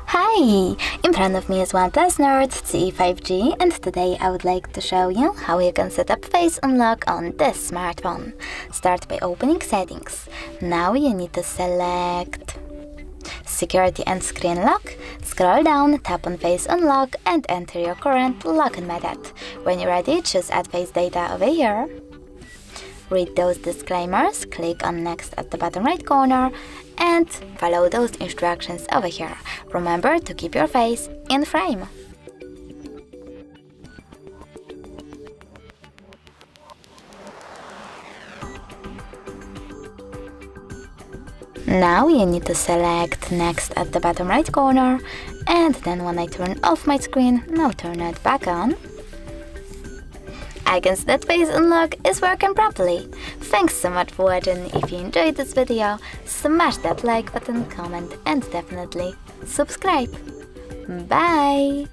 Hi! In front of me is ONEPLUS NORD CE 5G, and today I would like to show you how you can set up face unlock on this smartphone. Start by opening settings. Now you need to select security and screen lock. Scroll down, tap on face unlock and enter your current login method. When you're ready, choose add face data over here. Read those disclaimers, click on next at the bottom right corner and follow those instructions over here. Remember to keep your face in frame. Now you need to select next at the bottom right corner, and then when I turn off my screen, now turn it back on. I can see that face unlock is working properly. Thanks so much for watching. If you enjoyed this video, smash that like button, comment and definitely subscribe. Bye!